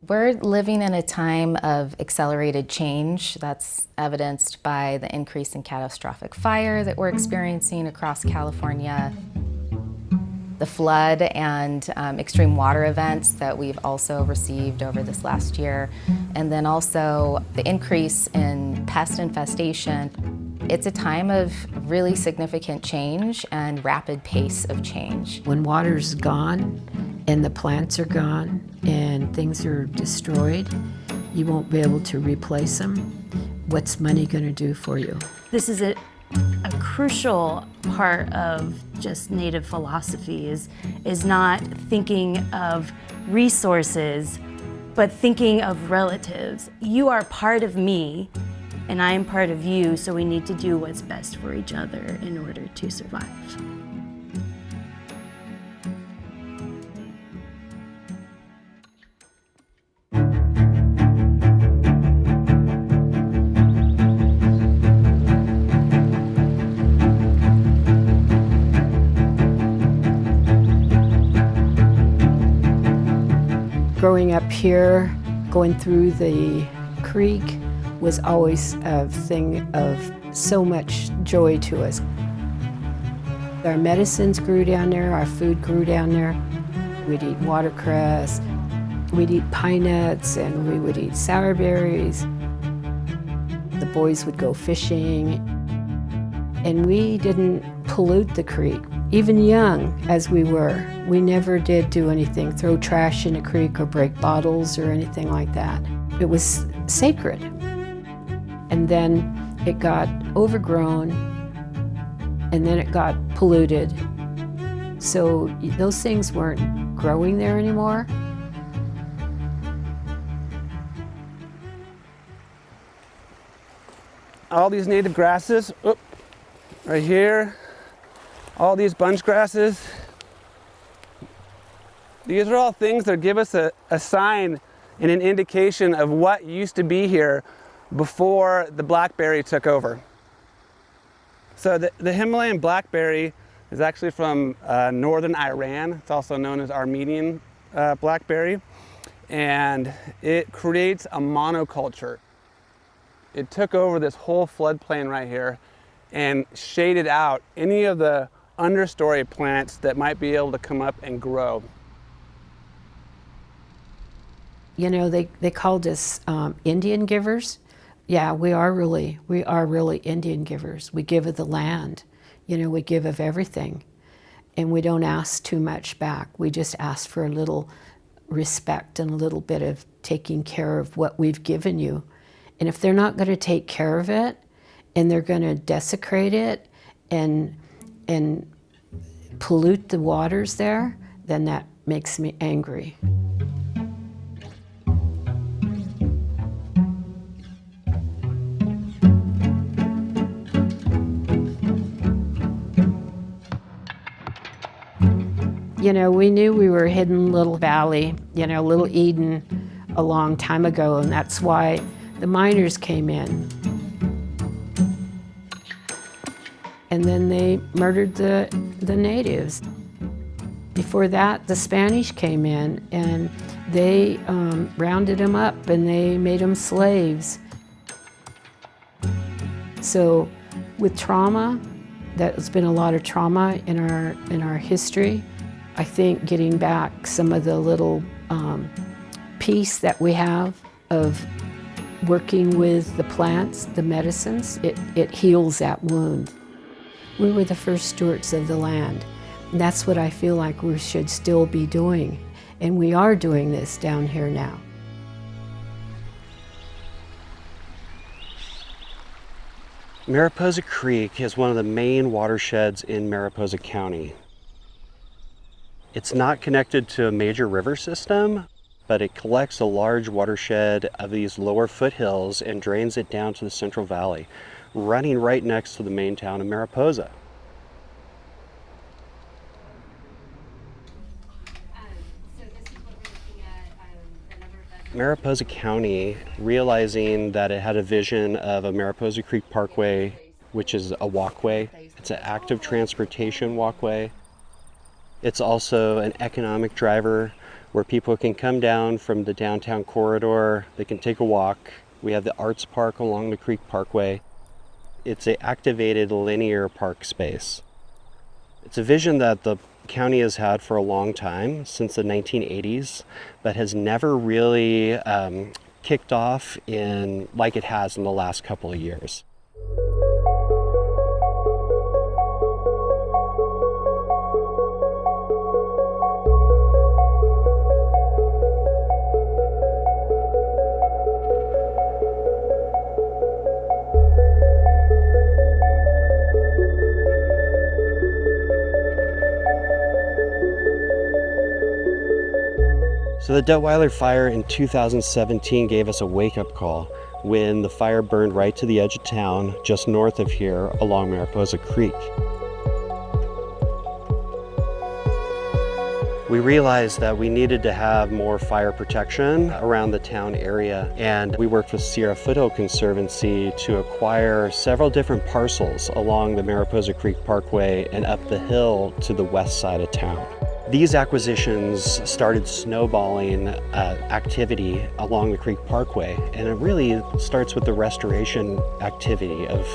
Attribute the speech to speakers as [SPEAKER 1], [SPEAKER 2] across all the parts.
[SPEAKER 1] We're living in a time of accelerated change that's evidenced by the increase in catastrophic fire that we're experiencing across California, the flood and extreme water events that we've also received over this last year, and then also the increase in pest infestation. It's a time of really significant change and rapid pace of change.
[SPEAKER 2] When water's gone and the plants are gone and things are destroyed, you won't be able to replace them. What's money going to do for you?
[SPEAKER 3] This is a crucial part of just Native philosophy is not thinking of resources, but thinking of relatives. You are part of me, and I am part of you, so we need to do what's best for each other in order to survive.
[SPEAKER 2] Growing up here, going through the creek was always a thing of so much joy to us. Our medicines grew down there, our food grew down there. We'd eat watercress, we'd eat pine nuts, and we would eat sour berries. The boys would go fishing, and we didn't pollute the creek. Even young as we were, we never did do anything, throw trash in a creek or break bottles or anything like that. It was sacred. And then it got overgrown, and then it got polluted. So those things weren't growing there anymore.
[SPEAKER 4] All these native grasses, right here, all these bunch grasses, these are all things that give us a sign and an indication of what used to be here before the blackberry took over. So the Himalayan blackberry is actually from northern Iran. It's also known as Armenian blackberry, and it creates a monoculture. It took over this whole floodplain right here and shaded out any of the understory plants that might be able to come up and grow.
[SPEAKER 2] You know, they called us Indian givers. Yeah, we are really Indian givers. We give of the land. You know, we give of everything. And we don't ask too much back. We just ask for a little respect and a little bit of taking care of what we've given you. And if they're not going to take care of it, and they're going to desecrate it and pollute the waters there, then that makes me angry. You know, we knew we were a hidden little valley, you know, little Eden a long time ago, and that's why the miners came in. And then they murdered the natives. Before that, the Spanish came in and they rounded them up and they made them slaves. So with trauma, there's been a lot of trauma in our history. I think getting back some of the little peace that we have of working with the plants, the medicines, it heals that wound. We were the first stewards of the land. And that's what I feel like we should still be doing. And we are doing this down here now.
[SPEAKER 5] Mariposa Creek is one of the main watersheds in Mariposa County. It's not connected to a major river system, but it collects a large watershed of these lower foothills and drains it down to the Central Valley, running right next to the main town of Mariposa. Mariposa County, realizing that it had a vision of a Mariposa Creek Parkway, which is a walkway. It's an active transportation walkway. It's also an economic driver where people can come down from the downtown corridor. They can take a walk. We have the arts park along the Creek Parkway. It's an activated linear park space. It's a vision that the county has had for a long time, since the 1980s, but has never really kicked off like it has in the last couple of years. So the Detweiler fire in 2017 gave us a wake-up call when the fire burned right to the edge of town, just north of here along Mariposa Creek. We realized that we needed to have more fire protection around the town area, and we worked with Sierra Foothill Conservancy to acquire several different parcels along the Mariposa Creek Parkway and up the hill to the west side of town. These acquisitions started snowballing activity along the Creek Parkway, and it really starts with the restoration activity of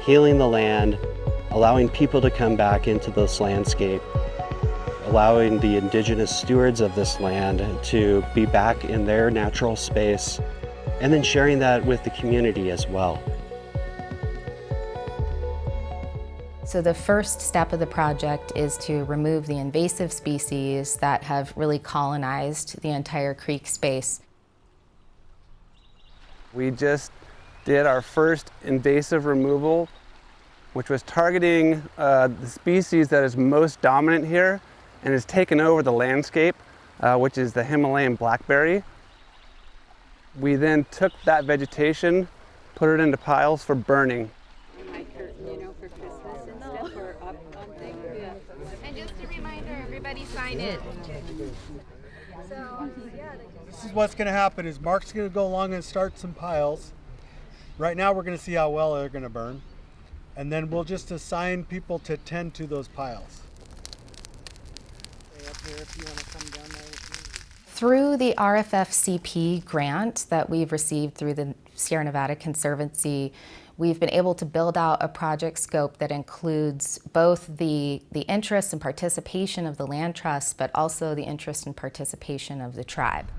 [SPEAKER 5] healing the land, allowing people to come back into this landscape, allowing the indigenous stewards of this land to be back in their natural space, and then sharing that with the community as well.
[SPEAKER 1] So the first step of the project is to remove the invasive species that have really colonized the entire creek space.
[SPEAKER 4] We just did our first invasive removal, which was targeting the species that is most dominant here and has taken over the landscape, which is the Himalayan blackberry. We then took that vegetation, put it into piles for burning.
[SPEAKER 6] And just a reminder, everybody sign it.
[SPEAKER 7] This is what's going to happen is Mark's going to go along and start some piles. Right now we're going to see how well they're going to burn. And then we'll just assign people to tend to those piles.
[SPEAKER 1] Through the RFFCP grant that we've received through the Sierra Nevada Conservancy, we've been able to build out a project scope that includes both the interest and participation of the land trust, but also the interest and participation of the tribe.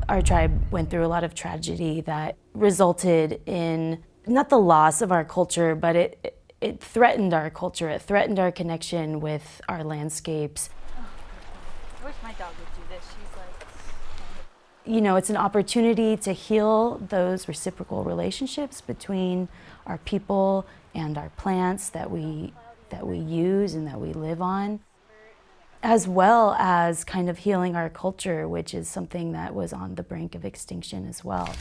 [SPEAKER 3] Our tribe went through a lot of tragedy that resulted in not the loss of our culture, but it threatened our culture. It threatened our connection with our landscapes.
[SPEAKER 6] I wish my dog would do this. She's like...
[SPEAKER 3] You know, it's an opportunity to heal those reciprocal relationships between our people and our plants that we use and that we live on, as well as kind of healing our culture, which is something that was on the brink of extinction as well.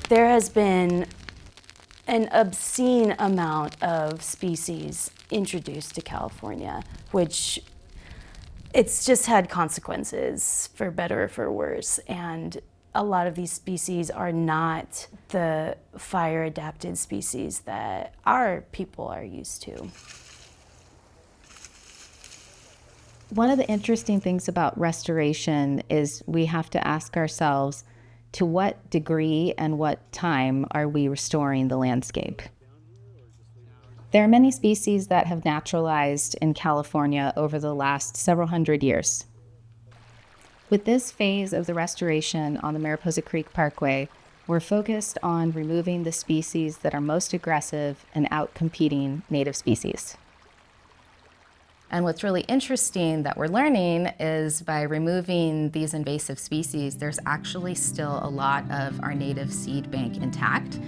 [SPEAKER 3] There has been an obscene amount of species introduced to California, which it's just had consequences, for better or for worse. And a lot of these species are not the fire-adapted species that our people are used to.
[SPEAKER 1] One of the interesting things about restoration is we have to ask ourselves, to what degree and what time are we restoring the landscape? There are many species that have naturalized in California over the last several hundred years. With this phase of the restoration on the Mariposa Creek Parkway, we're focused on removing the species that are most aggressive and outcompeting native species. And what's really interesting that we're learning is by removing these invasive species, there's actually still a lot of our native seed bank intact.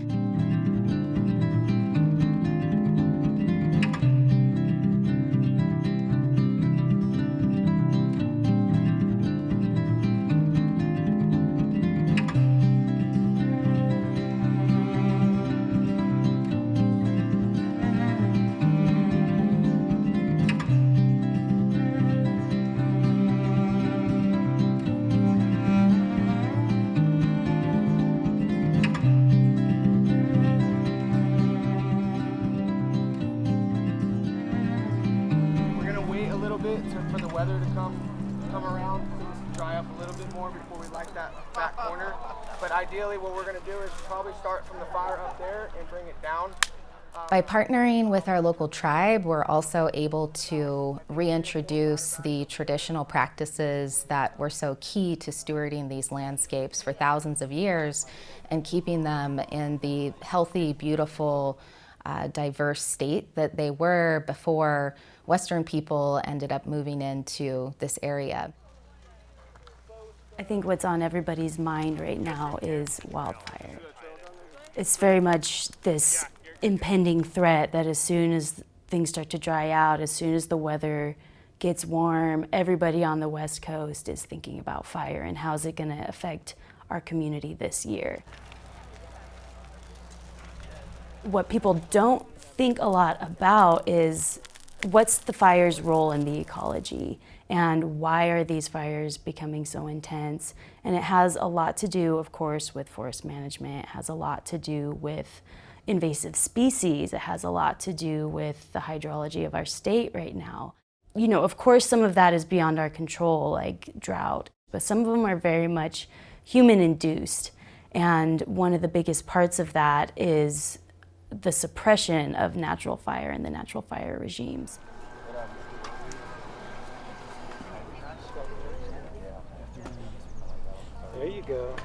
[SPEAKER 8] weather to come around, things dry up a little bit more before we light that back corner. But ideally what we're going to do is probably start from the fire up there and bring it down.
[SPEAKER 1] By partnering with our local tribe, we're also able to reintroduce the traditional practices that were so key to stewarding these landscapes for thousands of years and keeping them in the healthy, beautiful, diverse state that they were before Western people ended up moving into this area.
[SPEAKER 3] I think what's on everybody's mind right now is wildfire. It's very much this impending threat that as soon as things start to dry out, as soon as the weather gets warm, everybody on the West Coast is thinking about fire and how's it going to affect our community this year. What people don't think a lot about is what's the fire's role in the ecology and why are these fires becoming so intense? And it has a lot to do, of course, with forest management. It has a lot to do with invasive species. It has a lot to do with the hydrology of our state right now. You know, of course, some of that is beyond our control, like drought, but some of them are very much human-induced. And one of the biggest parts of that is the suppression of natural fire and the natural fire regimes.
[SPEAKER 8] There you go.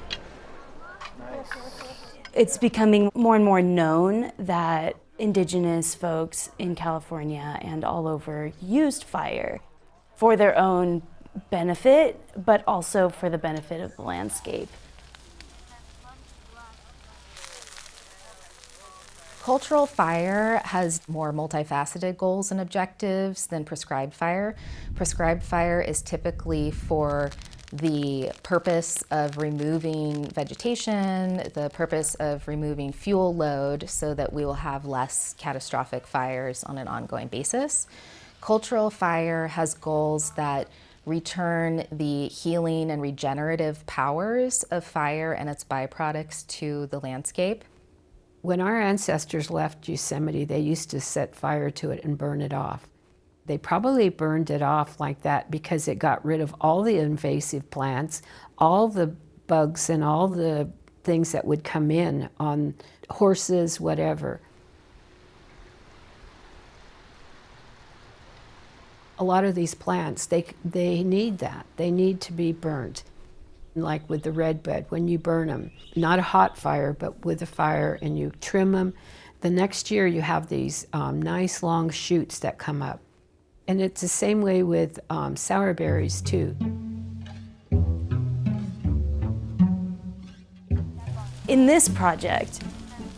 [SPEAKER 8] Nice.
[SPEAKER 3] It's becoming more and more known that Indigenous folks in California and all over used fire for their own benefit, but also for the benefit of the landscape.
[SPEAKER 1] Cultural fire has more multifaceted goals and objectives than prescribed fire. Prescribed fire is typically for the purpose of removing vegetation, the purpose of removing fuel load so that we will have less catastrophic fires on an ongoing basis. Cultural fire has goals that return the healing and regenerative powers of fire and its byproducts to the landscape.
[SPEAKER 2] When our ancestors left Yosemite, they used to set fire to it and burn it off. They probably burned it off like that because it got rid of all the invasive plants, all the bugs and all the things that would come in on horses, whatever. A lot of these plants, they need that. They need to be burnt. Like with the redbud, when you burn them, not a hot fire, but with a fire and you trim them, the next year you have these nice long shoots that come up. And it's the same way with sour berries too.
[SPEAKER 3] In this project,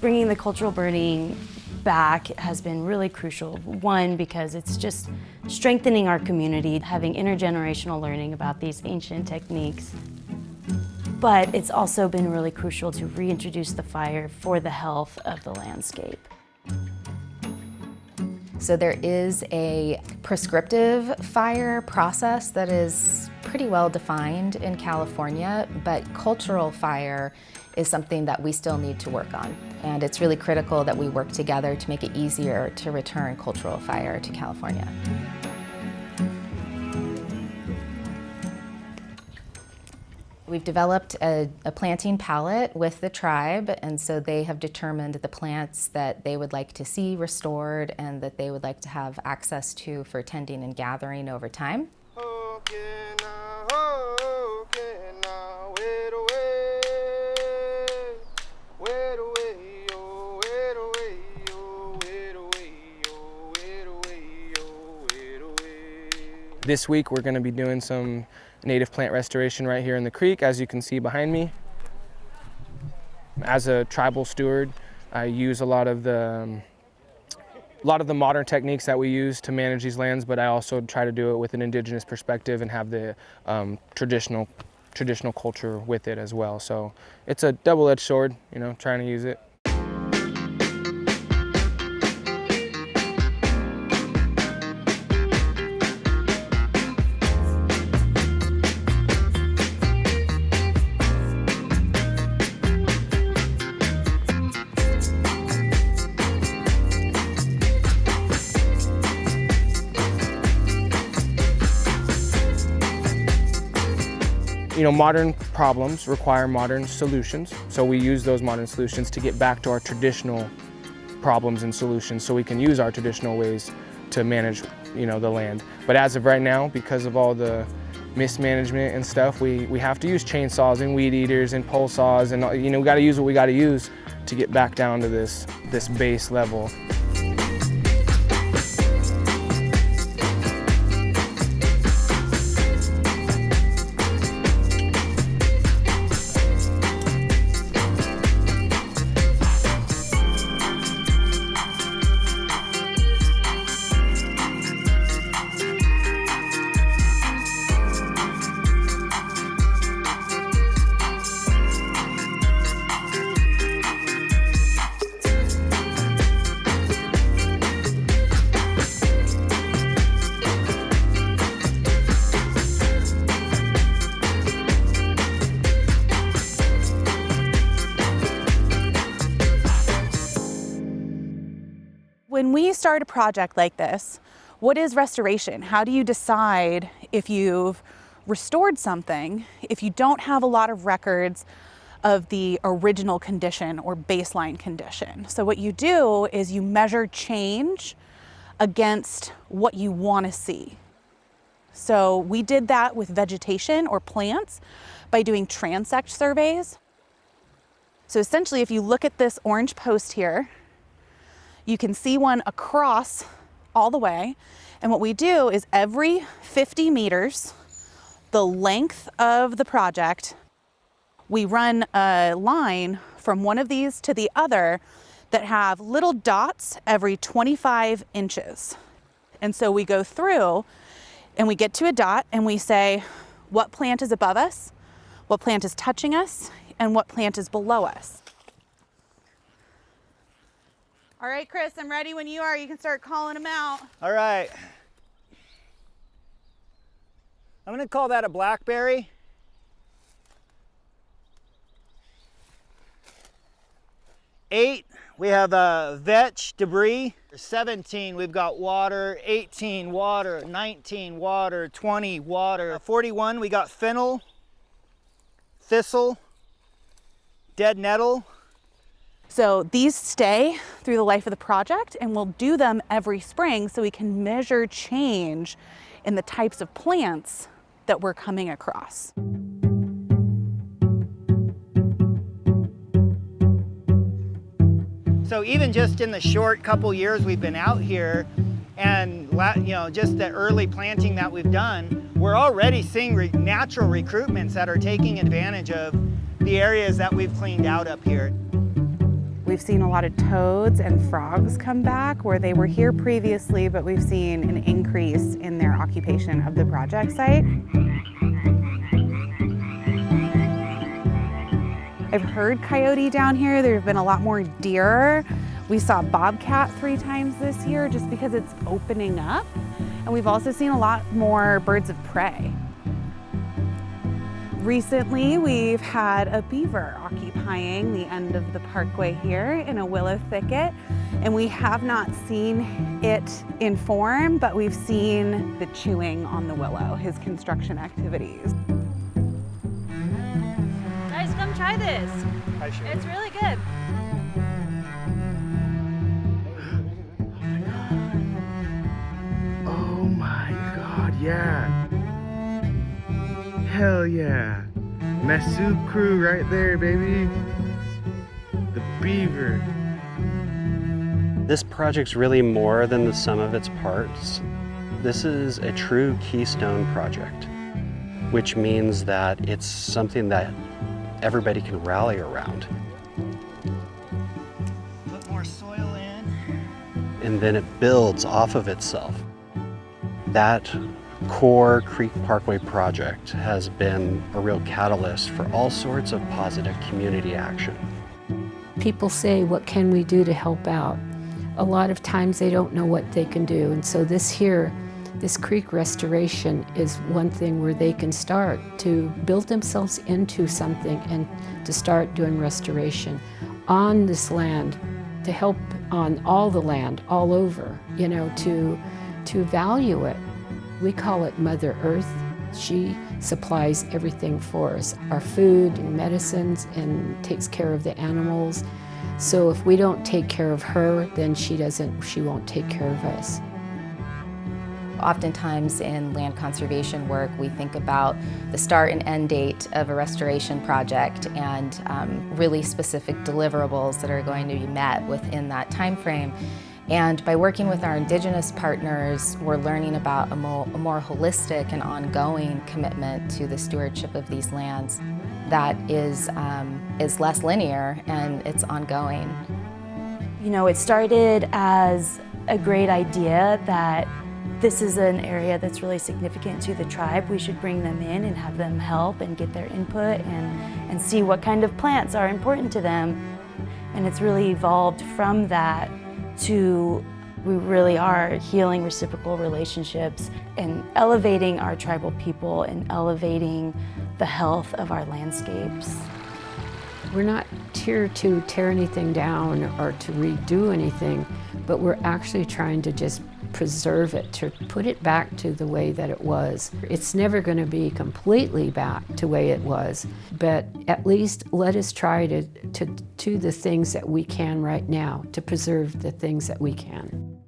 [SPEAKER 3] bringing the cultural burning back has been really crucial. One, because it's just strengthening our community, having intergenerational learning about these ancient techniques. But it's also been really crucial to reintroduce the fire for the health of the landscape.
[SPEAKER 1] So there is a prescriptive fire process that is pretty well defined in California, but cultural fire is something that we still need to work on. And it's really critical that we work together to make it easier to return cultural fire to California. We've developed a planting palette with the tribe, and so they have determined the plants that they would like to see restored and that they would like to have access to for tending and gathering over time.
[SPEAKER 8] This week we're going to be doing some native plant restoration right here in the creek, as you can see behind me. As a tribal steward, I use a lot of the modern techniques that we use to manage these lands, but I also try to do it with an indigenous perspective and have the traditional culture with it as well. So it's a double-edged sword, you know, trying to use it. modern problems require modern solutions. So we use those modern solutions to get back to our traditional problems and solutions, so we can use our traditional ways to manage, the land. But as of right now, because of all the mismanagement and stuff, we have to use chainsaws and weed eaters and pole saws, and we got to use what we got to use to get back down to this base level.
[SPEAKER 9] When we start a project like this, what is restoration? How do you decide if you've restored something if you don't have a lot of records of the original condition or baseline condition? So what you do is you measure change against what you want to see. So we did that with vegetation or plants by doing transect surveys. So essentially, if you look at this orange post here, you can see one across all the way. And what we do is every 50 meters, the length of the project, we run a line from one of these to the other that have little dots every 25 inches. And so we go through and we get to a dot and we say, what plant is above us, what plant is touching us, and what plant is below us. All right, Chris, I'm ready when you are. You can start calling them out.
[SPEAKER 10] All right. I'm gonna call that a blackberry. 8, we have vetch debris. 17, we've got water. 18, water. 19, water. 20, water. 41, we got fennel, thistle, dead nettle.
[SPEAKER 9] So these stay through the life of the project, and we'll do them every spring so we can measure change in the types of plants that we're coming across.
[SPEAKER 10] So even just in the short couple years we've been out here, and just the early planting that we've done, we're already seeing natural recruitments that are taking advantage of the areas that we've cleaned out up here.
[SPEAKER 9] We've seen a lot of toads and frogs come back where they were here previously, but we've seen an increase in their occupation of the project site. I've heard coyote down here. There have been a lot more deer. We saw bobcat 3 times this year just because it's opening up. And we've also seen a lot more birds of prey. Recently, we've had a beaver occupying the end of the parkway here in a willow thicket, and we have not seen it in form, but we've seen the chewing on the willow, his construction activities.
[SPEAKER 6] Guys, come try this. It's really good.
[SPEAKER 11] Oh my God, yeah. Hell yeah. Miwuk crew right there, baby. The beaver.
[SPEAKER 5] This project's really more than the sum of its parts. This is a true keystone project, which means that it's something that everybody can rally around.
[SPEAKER 10] Put more soil in.
[SPEAKER 5] And then it builds off of itself. That core Creek Parkway project has been a real catalyst for all sorts of positive community action.
[SPEAKER 2] People say, what can we do to help out? A lot of times they don't know what they can do, and so this creek restoration is one thing where they can start to build themselves into something and to start doing restoration on this land, to help on all the land, all over, to value it. We call it Mother Earth. She supplies everything for us, our food and medicines, and takes care of the animals. So if we don't take care of her, then she won't take care of us.
[SPEAKER 1] Oftentimes in land conservation work, we think about the start and end date of a restoration project and really specific deliverables that are going to be met within that time frame. And by working with our Indigenous partners, we're learning about a more holistic and ongoing commitment to the stewardship of these lands that is less linear and it's ongoing.
[SPEAKER 3] You know, it started as a great idea that this is an area that's really significant to the tribe. We should bring them in and have them help and get their input and see what kind of plants are important to them. And it's really evolved from that to we really are healing reciprocal relationships and elevating our tribal people and elevating the health of our landscapes.
[SPEAKER 2] We're not here to tear anything down or to redo anything, but we're actually trying to just preserve it, to put it back to the way that it was. It's never going to be completely back to the way it was, but at least let us try to do the things that we can right now, to preserve the things that we can.